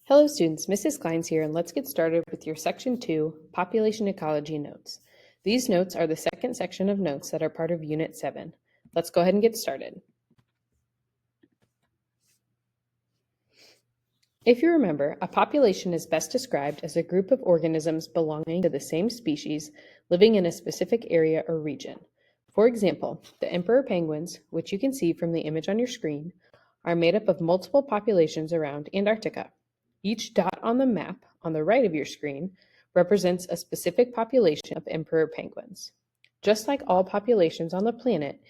Hello students, Mrs. Klein's here, and let's get started with your Section 2 Population Ecology notes. These notes are the second section of notes that are part of Unit 7. Let's go ahead and get started. If you remember, a population is best described as a group of organisms belonging to the same species living in a specific area or region. For example, the emperor penguins, which you can see from the image on your screen, are made up of multiple populations around Antarctica. Each dot on the map on the right of your screen represents a specific population of emperor penguins. Just like all populations on the planet,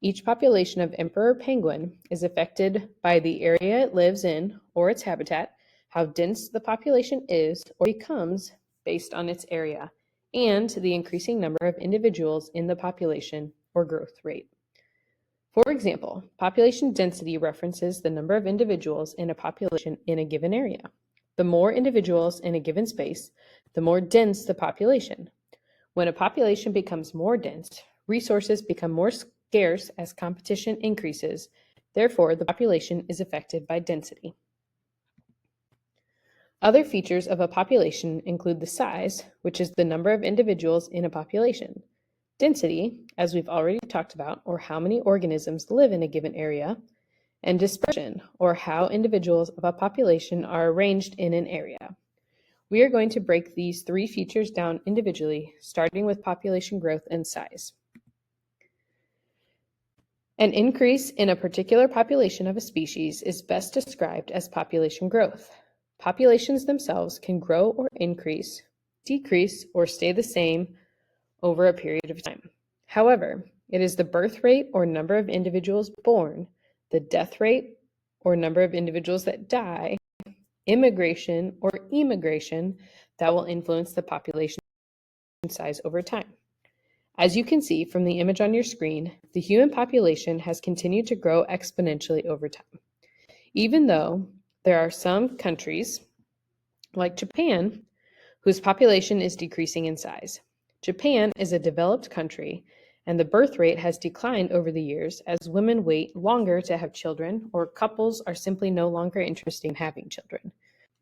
each population of emperor penguin is affected by the area it lives in or its habitat, how dense the population is or becomes based on its area, and the increasing number of individuals in the population or growth rate. For example, population density references the number of individuals in a population in a given area. The more individuals in a given space, the more dense the population. When a population becomes more dense, resources become more scarce as competition increases. Therefore, the population is affected by density. Other features of a population include the size, which is the number of individuals in a population. Density, as we've already talked about, or how many organisms live in a given area, and dispersion, or how individuals of a population are arranged in an area. We are going to break these three features down individually, starting with population growth and size. An increase in a particular population of a species is best described as population growth. Populations themselves can grow or increase, decrease, or stay the same over a period of time. However, it is the birth rate or number of individuals born, the death rate or number of individuals that die, immigration or emigration that will influence the population size over time. As you can see from the image on your screen, the human population has continued to grow exponentially over time. Even though there are some countries, like Japan, whose population is decreasing in size. Japan is a developed country, and the birth rate has declined over the years as women wait longer to have children or couples are simply no longer interested in having children.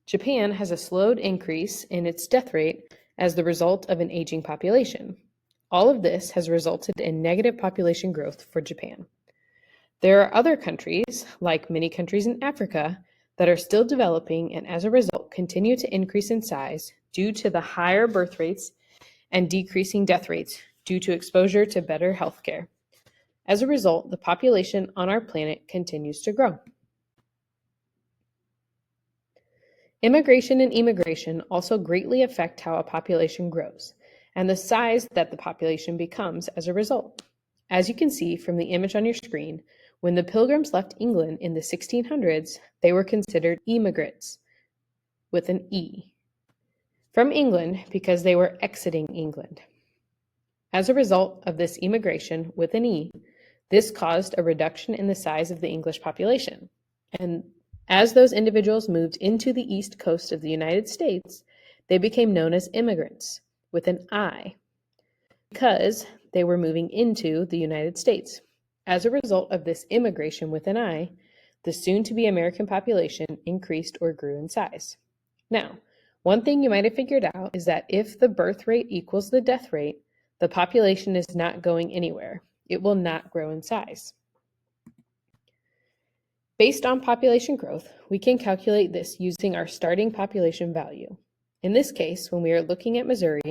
Japan has a slowed increase in its death rate as the result of an aging population. All of this has resulted in negative population growth for Japan. There are other countries, like many countries in Africa, that are still developing and as a result continue to increase in size due to the higher birth rates and decreasing death rates due to exposure to better health care. As a result, the population on our planet continues to grow. Immigration and emigration also greatly affect how a population grows and the size that the population becomes as a result. As you can see from the image on your screen, when the Pilgrims left England in the 1600s, they were considered emigrants with an E from England because they were exiting England. As a result of this emigration with an E, this caused a reduction in the size of the English population. And as those individuals moved into the east coast of the United States, they became known as immigrants with an I because they were moving into the United States. As a result of this immigration with an I, the soon-to-be American population increased or grew in size. Now, one thing you might have figured out is that if the birth rate equals the death rate, the population is not going anywhere. It will not grow in size. Based on population growth, we can calculate this using our starting population value. In this case, when we are looking at Missouri,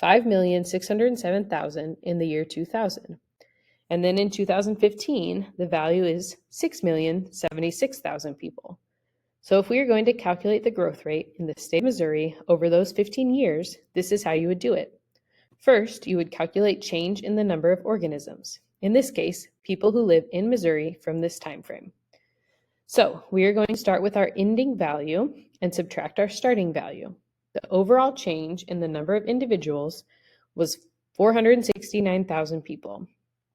5,607,000 in the year 2000. And then in 2015, the value is 6,076,000 people. So if we are going to calculate the growth rate in the state of Missouri over those 15 years, this is how you would do it. First, you would calculate change in the number of organisms. In this case, people who live in Missouri from this time frame. So we are going to start with our ending value and subtract our starting value. The overall change in the number of individuals was 469,000 people.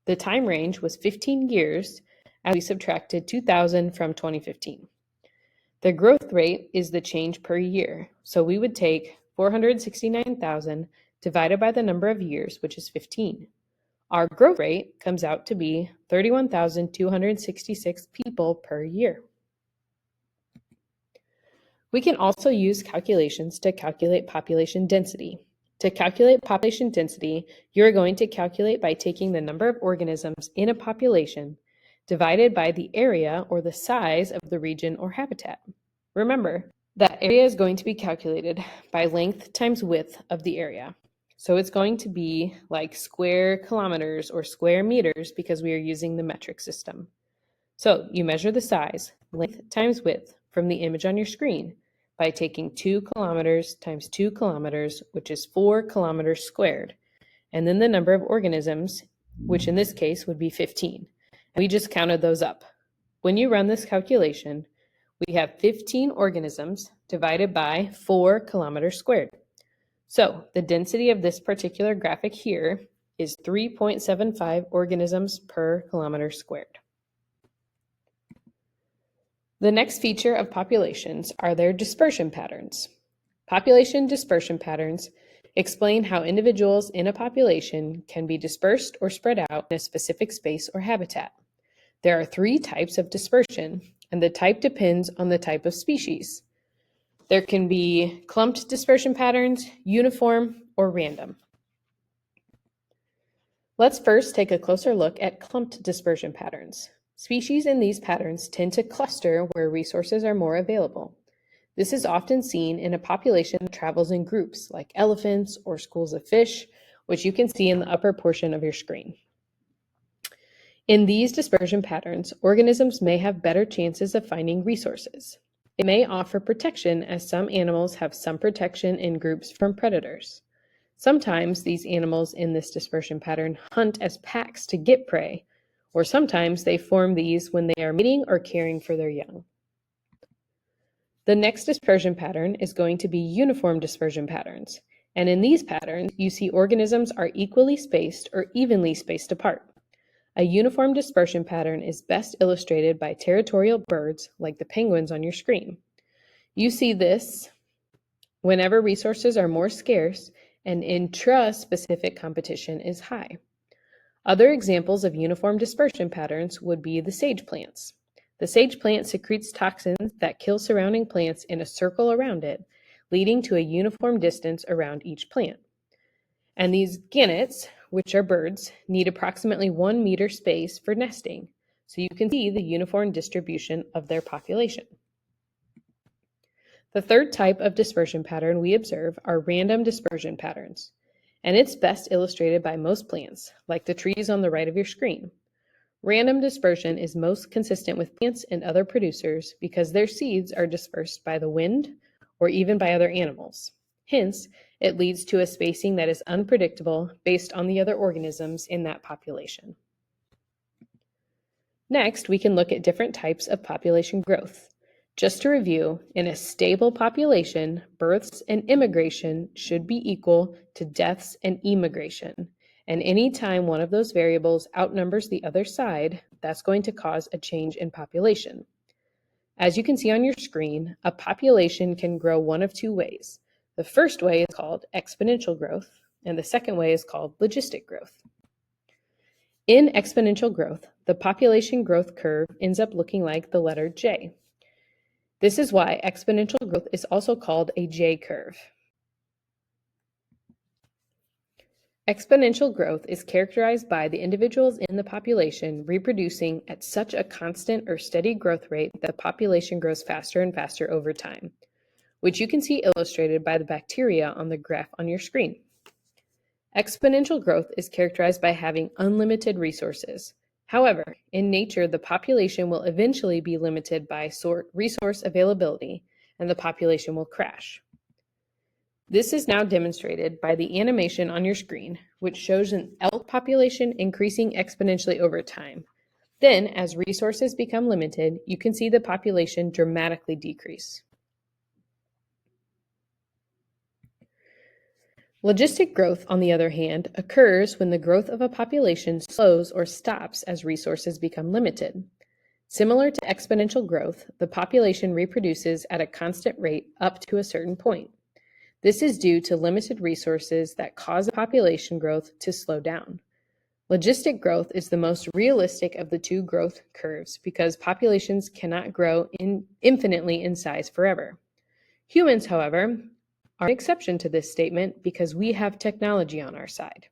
The time range was 15 years as we subtracted 2000 from 2015. The growth rate is the change per year. So we would take 469,000 divided by the number of years, which is 15. Our growth rate comes out to be 31,266 people per year. We can also use calculations to calculate population density. To calculate population density, you are going to calculate by taking the number of organisms in a population divided by the area or the size of the region or habitat. Remember, that area is going to be calculated by length times width of the area. So it's going to be like square kilometers or square meters because we are using the metric system. So you measure the size, length times width, from the image on your screen by taking 2 kilometers times 2 kilometers, which is 4 kilometers squared, and then the number of organisms, which in this case would be 15. We just counted those up. When you run this calculation, we have 15 organisms divided by 4 kilometers squared. So the density of this particular graphic here is 3.75 organisms per kilometer squared. The next feature of populations are their dispersion patterns. Population dispersion patterns explain how individuals in a population can be dispersed or spread out in a specific space or habitat. There are 3 types of dispersion, and the type depends on the type of species. There can be clumped dispersion patterns, uniform, or random. Let's first take a closer look at clumped dispersion patterns. Species in these patterns tend to cluster where resources are more available. This is often seen in a population that travels in groups, like elephants or schools of fish, which you can see in the upper portion of your screen. In these dispersion patterns, organisms may have better chances of finding resources. It may offer protection, as some animals have some protection in groups from predators. Sometimes these animals in this dispersion pattern hunt as packs to get prey, or sometimes they form these when they are mating or caring for their young. The next dispersion pattern is going to be uniform dispersion patterns, and in these patterns, you see organisms are equally spaced or evenly spaced apart. A uniform dispersion pattern is best illustrated by territorial birds like the penguins on your screen. You see this whenever resources are more scarce and intra-specific competition is high. Other examples of uniform dispersion patterns would be the sage plants. The sage plant secretes toxins that kill surrounding plants in a circle around it, leading to a uniform distance around each plant. And these gannets, which are birds, need approximately 1 meter space for nesting, so you can see the uniform distribution of their population. The third type of dispersion pattern we observe are random dispersion patterns, and it's best illustrated by most plants, like the trees on the right of your screen. Random dispersion is most consistent with plants and other producers because their seeds are dispersed by the wind or even by other animals. Hence, it leads to a spacing that is unpredictable based on the other organisms in that population. Next, we can look at different types of population growth. Just to review, in a stable population, births and immigration should be equal to deaths and emigration. And any time one of those variables outnumbers the other side, that's going to cause a change in population. As you can see on your screen, a population can grow one of 2 ways. The first way is called exponential growth, and the second way is called logistic growth. In exponential growth, the population growth curve ends up looking like the letter J. This is why exponential growth is also called a J-curve. Exponential growth is characterized by the individuals in the population reproducing at such a constant or steady growth rate that the population grows faster and faster over time, which you can see illustrated by the bacteria on the graph on your screen. Exponential growth is characterized by having unlimited resources. However, in nature, the population will eventually be limited by resource availability, and the population will crash. This is now demonstrated by the animation on your screen, which shows an elk population increasing exponentially over time. Then, as resources become limited, you can see the population dramatically decrease. Logistic growth, on the other hand, occurs when the growth of a population slows or stops as resources become limited. Similar to exponential growth, the population reproduces at a constant rate up to a certain point. This is due to limited resources that cause population growth to slow down. Logistic growth is the most realistic of the 2 growth curves because populations cannot grow infinitely in size forever. Humans, however, are an exception to this statement because we have technology on our side.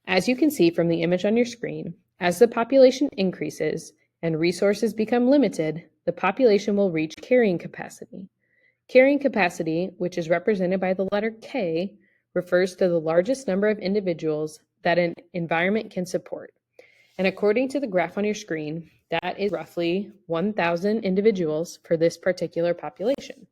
As you can see from the image on your screen, as the population increases and resources become limited, the population will reach carrying capacity. Carrying capacity, which is represented by the letter K, refers to the largest number of individuals that an environment can support. And according to the graph on your screen, that is roughly 1,000 individuals for this particular population.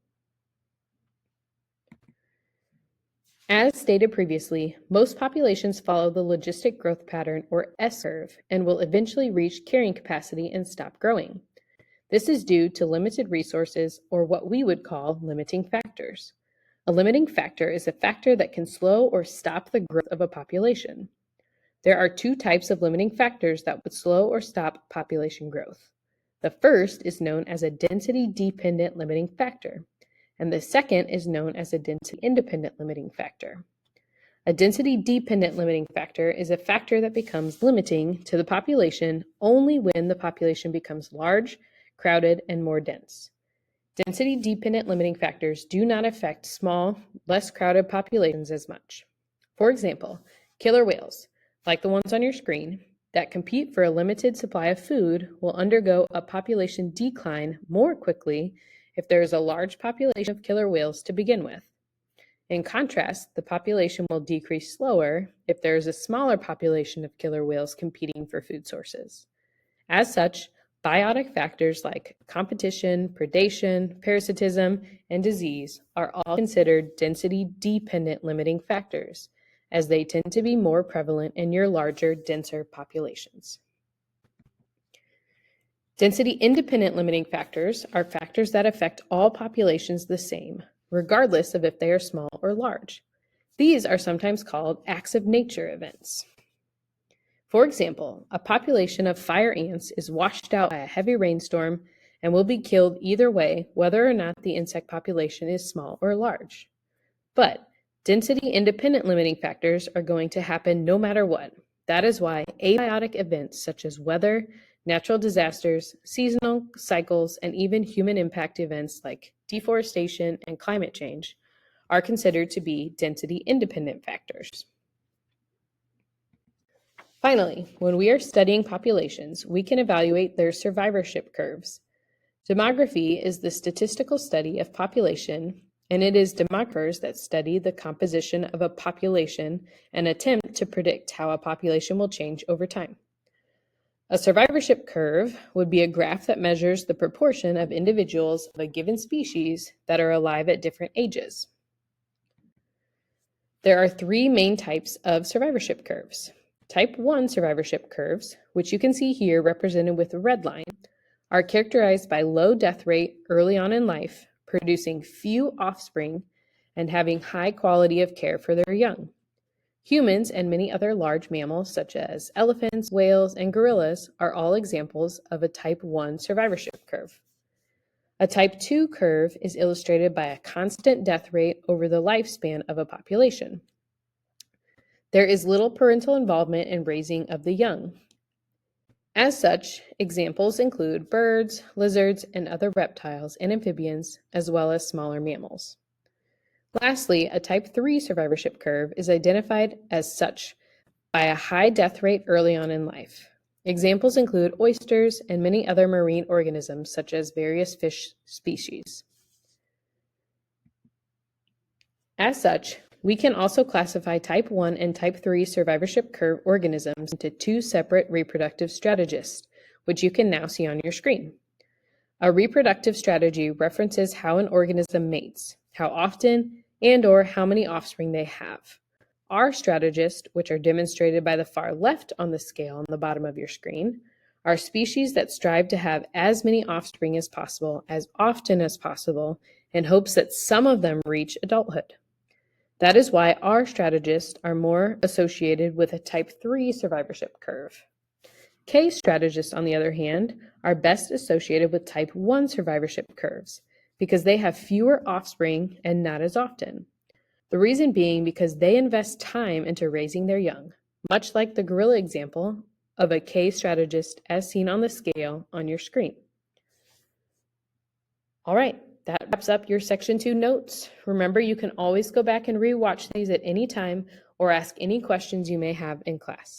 As stated previously, most populations follow the logistic growth pattern, or S curve, and will eventually reach carrying capacity and stop growing. This is due to limited resources, or what we would call limiting factors. A limiting factor is a factor that can slow or stop the growth of a population. There are two types of limiting factors that would slow or stop population growth. The first is known as a density-dependent limiting factor, and the second is known as a density-independent limiting factor. A density-dependent limiting factor is a factor that becomes limiting to the population only when the population becomes large, crowded, and more dense. Density-dependent limiting factors do not affect small, less crowded populations as much. For example, killer whales, like the ones on your screen, that compete for a limited supply of food will undergo a population decline more quickly if there is a large population of killer whales to begin with. In contrast, the population will decrease slower if there is a smaller population of killer whales competing for food sources. As such, biotic factors like competition, predation, parasitism, and disease are all considered density-dependent limiting factors, as they tend to be more prevalent in your larger, denser populations. Density-independent limiting factors are factors that affect all populations the same, regardless of if they are small or large. These are sometimes called acts of nature events. For example, a population of fire ants is washed out by a heavy rainstorm and will be killed either way, whether or not the insect population is small or large. But density-independent limiting factors are going to happen no matter what. That is why abiotic events such as weather, natural disasters, seasonal cycles, and even human impact events like deforestation and climate change are considered to be density-independent factors. Finally, when we are studying populations, we can evaluate their survivorship curves. Demography is the statistical study of population, and it is demographers that study the composition of a population and attempt to predict how a population will change over time. A survivorship curve would be a graph that measures the proportion of individuals of a given species that are alive at different ages. There are three main types of survivorship curves. Type 1 survivorship curves, which you can see here represented with a red line, are characterized by low death rate early on in life, producing few offspring, and having high quality of care for their young. Humans and many other large mammals, such as elephants, whales, and gorillas, are all examples of a type 1 survivorship curve. A type 2 curve is illustrated by a constant death rate over the lifespan of a population. There is little parental involvement in raising of the young. As such, examples include birds, lizards, and other reptiles and amphibians, as well as smaller mammals. Lastly, a type 3 survivorship curve is identified as such by a high death rate early on in life. Examples include oysters and many other marine organisms, such as various fish species. As such, we can also classify type 1 and type 3 survivorship curve organisms into two separate reproductive strategies, which you can now see on your screen. A reproductive strategy references how an organism mates, how often, and/or how many offspring they have. Our strategists, which are demonstrated by the far left on the scale on the bottom of your screen, are species that strive to have as many offspring as possible, as often as possible, in hopes that some of them reach adulthood. That is why our strategists are more associated with a type 3 survivorship curve. K strategists, on the other hand, are best associated with type 1 survivorship curves because they have fewer offspring and not as often. The reason being because they invest time into raising their young, much like the gorilla example of a K strategist as seen on the scale on your screen. All right, That wraps up your Section 2 notes. Remember, you can always go back and rewatch these at any time or ask any questions you may have in class.